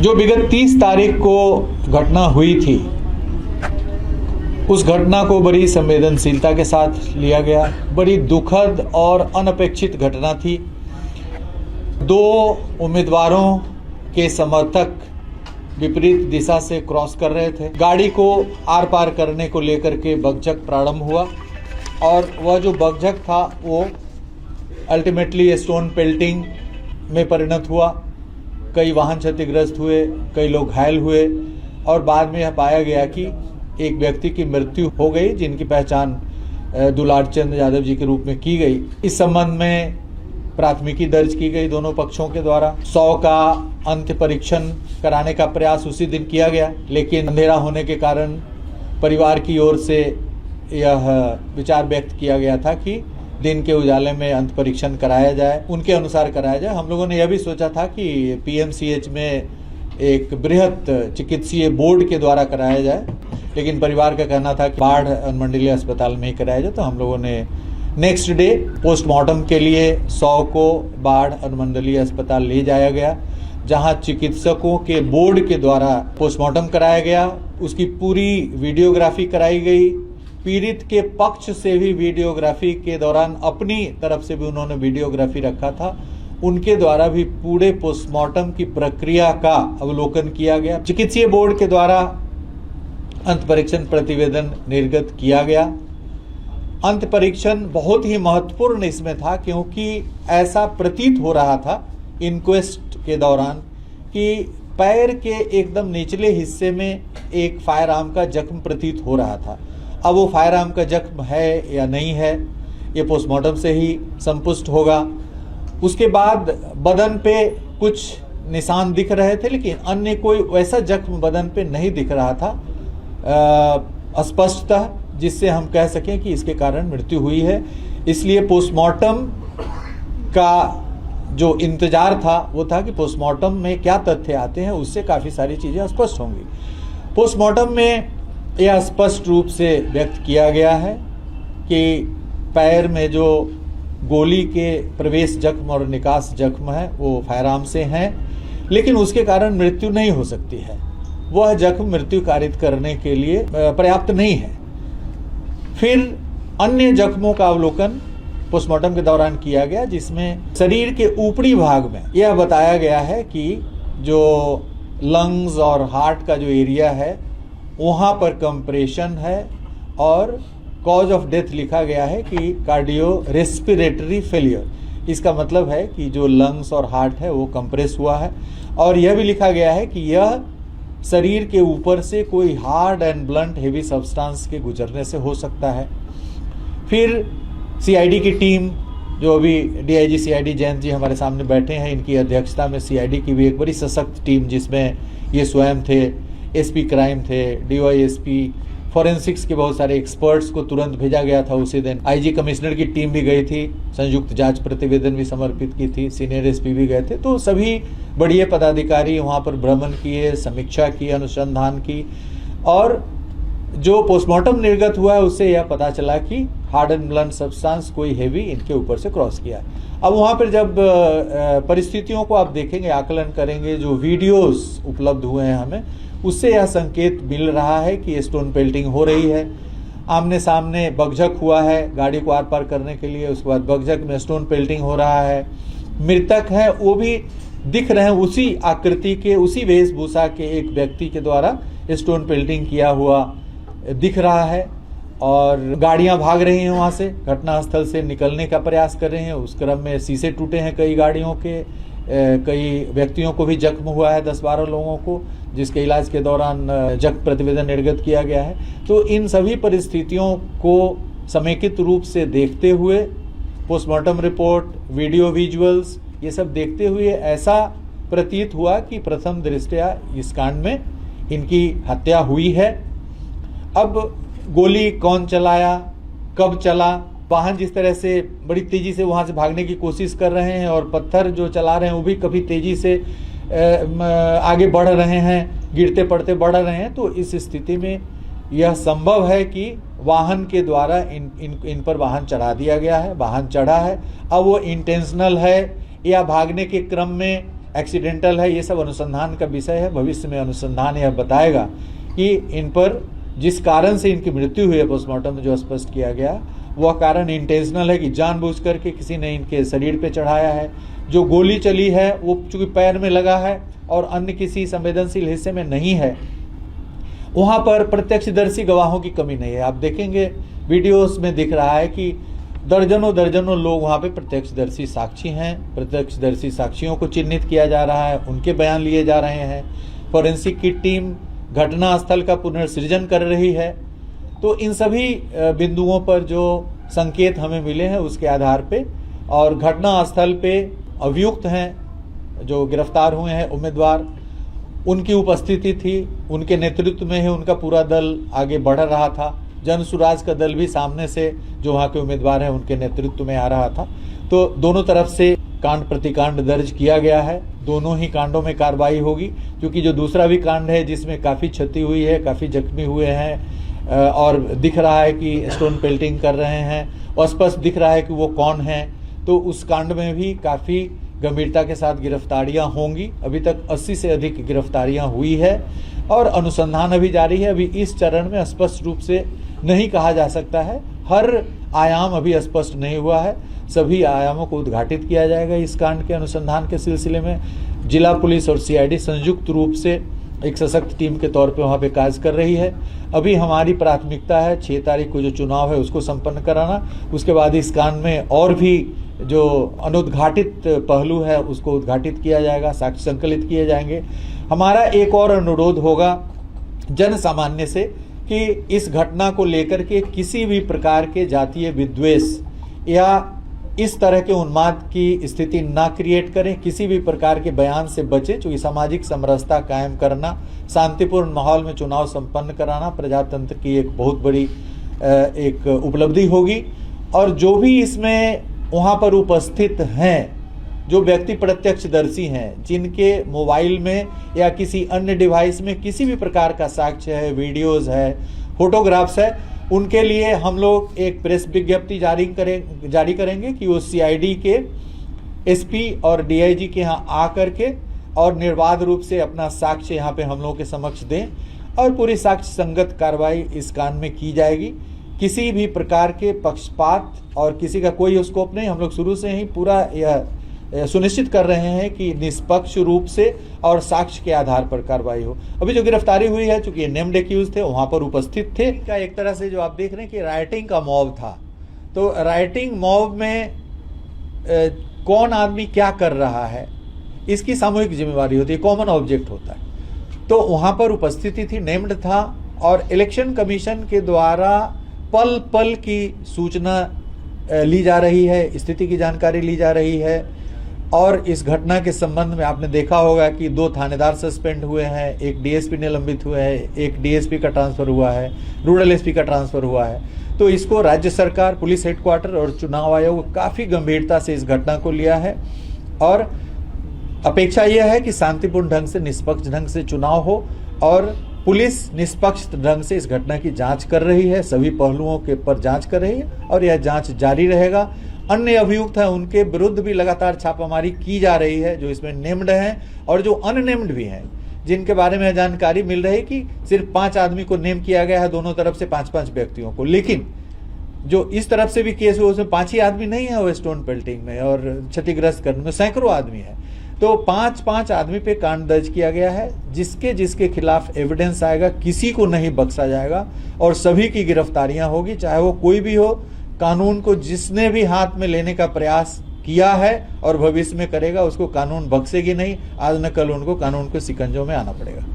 जो विगत 30 तारीख को घटना हुई थी, उस घटना को बड़ी संवेदनशीलता के साथ लिया गया। बड़ी दुखद और अनपेक्षित घटना थी। दो उम्मीदवारों के समर्थक विपरीत दिशा से क्रॉस कर रहे थे। गाड़ी को आर पार करने को लेकर के बकझक प्रारंभ हुआ और वह जो बकझक था वो अल्टीमेटली स्टोन पेल्टिंग में परिणत हुआ। कई वाहन क्षतिग्रस्त हुए, कई लोग घायल हुए और बाद में यह पाया गया कि एक व्यक्ति की मृत्यु हो गई, जिनकी पहचान दुलार चंद यादव जी के रूप में की गई। इस संबंध में प्राथमिकी दर्ज की गई दोनों पक्षों के द्वारा। 100 का अंत्य परीक्षण कराने का प्रयास उसी दिन किया गया, लेकिन अंधेरा होने के कारण परिवार की ओर से यह विचार व्यक्त किया गया था कि दिन के उजाले में अंत परीक्षण कराया जाए, उनके अनुसार कराया जाए। हम लोगों ने यह भी सोचा था कि पीएमसीएच में एक बृहत चिकित्सीय बोर्ड के द्वारा कराया जाए, लेकिन परिवार का कहना था कि बाढ़ अनुमंडलीय अस्पताल में ही कराया जाए। तो हम लोगों ने नेक्स्ट डे पोस्टमार्टम के लिए 100 को बाढ़ अनुमंडलीय अस्पताल ले जाया गया, जहां चिकित्सकों के बोर्ड के द्वारा पोस्टमार्टम कराया गया। उसकी पूरी वीडियोग्राफी कराई गई। पीड़ित के पक्ष से भी वीडियोग्राफी के दौरान अपनी तरफ से भी उन्होंने वीडियोग्राफी रखा था। उनके द्वारा भी पूरे पोस्टमार्टम की प्रक्रिया का अवलोकन किया गया। चिकित्सीय बोर्ड के द्वारा अंत परीक्षण प्रतिवेदन निर्गत किया गया। अंत परीक्षण बहुत ही महत्वपूर्ण इसमें था, क्योंकि ऐसा प्रतीत हो रहा था इंक्वेस्ट के दौरान कि पैर के एकदम निचले हिस्से में एक फायर आर्म का जख्म प्रतीत हो रहा था। अब वो फायर आर्म का जख्म है या नहीं है, ये पोस्टमार्टम से ही संपुष्ट होगा। उसके बाद बदन पे कुछ निशान दिख रहे थे, लेकिन अन्य कोई वैसा जख्म बदन पे नहीं दिख रहा था स्पष्टतः, जिससे हम कह सकें कि इसके कारण मृत्यु हुई है। इसलिए पोस्टमार्टम का जो इंतजार था वो था कि पोस्टमार्टम में क्या तथ्य आते हैं, उससे काफ़ी सारी चीज़ें स्पष्ट होंगी। पोस्टमार्टम में यह स्पष्ट रूप से व्यक्त किया गया है कि पैर में जो गोली के प्रवेश जख्म और निकास जख्म है वो फायर आर्म से हैं, लेकिन उसके कारण मृत्यु नहीं हो सकती है। वह जख्म मृत्यु कारित करने के लिए पर्याप्त नहीं है। फिर अन्य जख्मों का अवलोकन पोस्टमार्टम के दौरान किया गया, जिसमें शरीर के ऊपरी भाग में यह बताया गया है कि जो लंग्स और हार्ट का जो एरिया है वहाँ पर कंप्रेशन है और कॉज ऑफ डेथ लिखा गया है कि कार्डियो रेस्पिरेटरी फेलियर। इसका मतलब है कि जो लंग्स और हार्ट है वो कंप्रेस हुआ है। और यह भी लिखा गया है कि यह शरीर के ऊपर से कोई hard and blunt heavy substance के गुजरने से हो सकता है। फिर सीआईडी की टीम, जो अभी डीआईजी सीआईडी जयंत जी हमारे सामने बैठे हैं, इनकी अध्यक्षता में सीआईडी की भी एक बड़ी सशक्त टीम, जिसमें ये स्वयं थे, एसपी क्राइम थे, डीवाईएसपी, फॉरेंसिक्स के बहुत सारे एक्सपर्ट्स को तुरंत भेजा गया था उसी दिन। आईजी कमिश्नर की टीम भी गई थी, संयुक्त जांच प्रतिवेदन भी समर्पित की थी, सीनियर एसपी भी गए थे। तो सभी बढ़िया पदाधिकारी वहाँ पर भ्रमण किए, समीक्षा की, अनुसंधान की, और जो पोस्टमार्टम निर्गत हुआ है उससे यह पता चला कि हार्ड एंड ब्लंट सब्सटेंस कोई हेवी इनके ऊपर से क्रॉस किया। अब वहाँ पर जब परिस्थितियों को आप देखेंगे, आकलन करेंगे, जो वीडियोस उपलब्ध हुए हैं हमें, उससे यह संकेत मिल रहा है कि स्टोन पेल्टिंग हो रही है। आमने सामने बकझक हुआ है गाड़ी को आर पार करने के लिए, उसके बाद बकझक में स्टोन पेल्टिंग हो रहा है। मृतक है वो भी दिख रहे हैं उसी आकृति के, उसी वेशभूषा के एक व्यक्ति के द्वारा स्टोन पेल्टिंग किया हुआ दिख रहा है। और गाड़ियां भाग रही हैं वहाँ से, घटनास्थल से निकलने का प्रयास कर रहे हैं। उस क्रम में शीशे टूटे हैं कई गाड़ियों के, कई व्यक्तियों को भी जख्म हुआ है, 10-12 लोगों को, जिसके इलाज के दौरान जख्म प्रतिवेदन निर्गत किया गया है। तो इन सभी परिस्थितियों को समेकित रूप से देखते हुए, पोस्टमार्टम रिपोर्ट, वीडियो विजुअल्स, ये सब देखते हुए ऐसा प्रतीत हुआ कि प्रथम दृष्टया इस कांड में इनकी हत्या हुई है। अब गोली कौन चलाया, कब चला, वाहन जिस तरह से बड़ी तेजी से वहां से भागने की कोशिश कर रहे हैं और पत्थर जो चला रहे हैं वो भी कभी तेजी से आगे बढ़ रहे हैं, गिरते पड़ते बढ़ रहे हैं। तो इस स्थिति में यह संभव है कि वाहन के द्वारा इन पर वाहन चढ़ा दिया गया है, वाहन चढ़ा है। अब वो इंटेंशनल है या भागने के क्रम में एक्सीडेंटल है, ये सब अनुसंधान का विषय है। भविष्य में अनुसंधान यह बताएगा कि इन पर जिस कारण से इनकी मृत्यु हुई है पोस्टमार्टम में जो स्पष्ट किया गया, वह कारण इंटेंशनल है कि जानबूझ करके किसी ने इनके शरीर पे चढ़ाया है। जो गोली चली है वो चूंकि पैर में लगा है और अन्य किसी संवेदनशील हिस्से में नहीं है, वहाँ पर प्रत्यक्षदर्शी गवाहों की कमी नहीं है। आप देखेंगे वीडियोस में दिख रहा है कि दर्जनों दर्जनों लोग वहाँ पे प्रत्यक्षदर्शी साक्षी हैं। प्रत्यक्षदर्शी साक्षियों को चिन्हित किया जा रहा है, उनके बयान लिए जा रहे हैं। फॉरेंसिक की टीम घटनास्थल का पुनर्सृजन कर रही है। तो इन सभी बिंदुओं पर जो संकेत हमें मिले हैं उसके आधार पे और घटनास्थल पे अभियुक्त हैं जो गिरफ्तार हुए हैं उम्मीदवार, उनकी उपस्थिति थी, उनके नेतृत्व में ही उनका पूरा दल आगे बढ़ रहा था। जन सुराज का दल भी सामने से जो वहाँ के उम्मीदवार हैं उनके नेतृत्व में आ रहा था। तो दोनों तरफ से कांड प्रतिकांड दर्ज किया गया है। दोनों ही कांडों में कार्रवाई होगी, क्योंकि जो दूसरा भी कांड है जिसमें काफ़ी क्षति हुई है, काफ़ी जख्मी हुए हैं और दिख रहा है कि स्टोन पेल्टिंग कर रहे हैं और स्पष्ट दिख रहा है कि वो कौन है, तो उस कांड में भी काफ़ी गंभीरता के साथ गिरफ्तारियां होंगी। अभी तक 80 से अधिक गिरफ्तारियां हुई है और अनुसंधान अभी जारी है। अभी इस चरण में स्पष्ट रूप से नहीं कहा जा सकता है, हर आयाम अभी स्पष्ट नहीं हुआ है। सभी आयामों को उद्घाटित किया जाएगा इस कांड के अनुसंधान के सिलसिले में। जिला पुलिस और सीआईडी संयुक्त रूप से एक सशक्त टीम के तौर पे वहाँ पे कार्य कर रही है। अभी हमारी प्राथमिकता है 6 तारीख को जो चुनाव है उसको संपन्न कराना। उसके बाद इस कांड में और भी जो अनुद्घाटित पहलू है उसको उद्घाटित किया जाएगा, साक्ष्य संकलित किए जाएंगे। हमारा एक और अनुरोध होगा जन सामान्य से कि इस घटना को लेकर के किसी भी प्रकार के जातीय विद्वेष या इस तरह के उन्माद की स्थिति ना क्रिएट करें। किसी भी प्रकार के बयान से बचें। चूँकि सामाजिक समरसता कायम करना, शांतिपूर्ण माहौल में चुनाव संपन्न कराना प्रजातंत्र की एक बहुत बड़ी एक उपलब्धि होगी। और जो भी इसमें वहाँ पर उपस्थित हैं, जो व्यक्ति प्रत्यक्षदर्शी हैं, जिनके मोबाइल में या किसी अन्य डिवाइस में किसी भी प्रकार का साक्ष्य है, वीडियोस है, फोटोग्राफ्स है, उनके लिए हम लोग एक प्रेस विज्ञप्ति जारी करेंगे कि वो सीआईडी के एसपी और डीआईजी के यहाँ आ करके और निर्बाध रूप से अपना साक्ष्य यहाँ पे हम लोगों के समक्ष दें और पूरी साक्ष्य संगत कार्रवाई इस कांड में की जाएगी। किसी भी प्रकार के पक्षपात और किसी का कोई स्कोप नहीं। हम लोग शुरू से ही पूरा यह सुनिश्चित कर रहे हैं कि निष्पक्ष रूप से और साक्ष्य के आधार पर कार्रवाई हो। अभी जो गिरफ्तारी हुई है, चूंकि नेम्ड एक्यूज थे, वहां पर उपस्थित थे। का एक तरह से जो आप देख रहे हैं कि राइटिंग का मॉब था, तो राइटिंग मॉब में कौन आदमी क्या कर रहा है इसकी सामूहिक जिम्मेवारी होती है, कॉमन ऑब्जेक्ट होता है। तो वहां पर उपस्थिति थी, नेम्ड था और इलेक्शन कमीशन के द्वारा पल पल की सूचना ली जा रही है, स्थिति की जानकारी ली जा रही है। और इस घटना के संबंध में आपने देखा होगा कि 2 थानेदार सस्पेंड हुए हैं, एक डीएसपी निलंबित हुए हैं, एक डीएसपी का ट्रांसफर हुआ है, रूरल एसपी का ट्रांसफर हुआ है। तो इसको राज्य सरकार, पुलिस हेडक्वार्टर और चुनाव आयोग काफ़ी गंभीरता से इस घटना को लिया है और अपेक्षा यह है कि शांतिपूर्ण ढंग से, निष्पक्ष ढंग से चुनाव हो और पुलिस निष्पक्ष ढंग से इस घटना की जांच कर रही है, सभी पहलुओं के पर जांच कर रही है और यह जांच जारी रहेगा। अन्य अभियुक्त हैं उनके विरुद्ध भी लगातार छापामारी की जा रही है, जो इसमें नेम्ड हैं और जो अननेम्ड भी हैं, जिनके बारे में जानकारी मिल रही है कि सिर्फ 5 आदमी को नेम किया गया है, दोनों तरफ से 5-5 व्यक्तियों को। लेकिन जो इस तरफ से भी केस हुआ उसमें 5 ही आदमी नहीं है, वो स्टोन पेल्टिंग में और क्षतिग्रस्त करने में सैकड़ों आदमी है। तो 5-5 आदमी पे कांड दर्ज किया गया है। जिसके खिलाफ एविडेंस आएगा किसी को नहीं बख्शा जाएगा और सभी की गिरफ्तारियां होगी, चाहे वो कोई भी हो। कानून को जिसने भी हाथ में लेने का प्रयास किया है और भविष्य में करेगा, उसको कानून बख्शेगी नहीं। आज न कल उनको कानून के शिकंजों में आना पड़ेगा।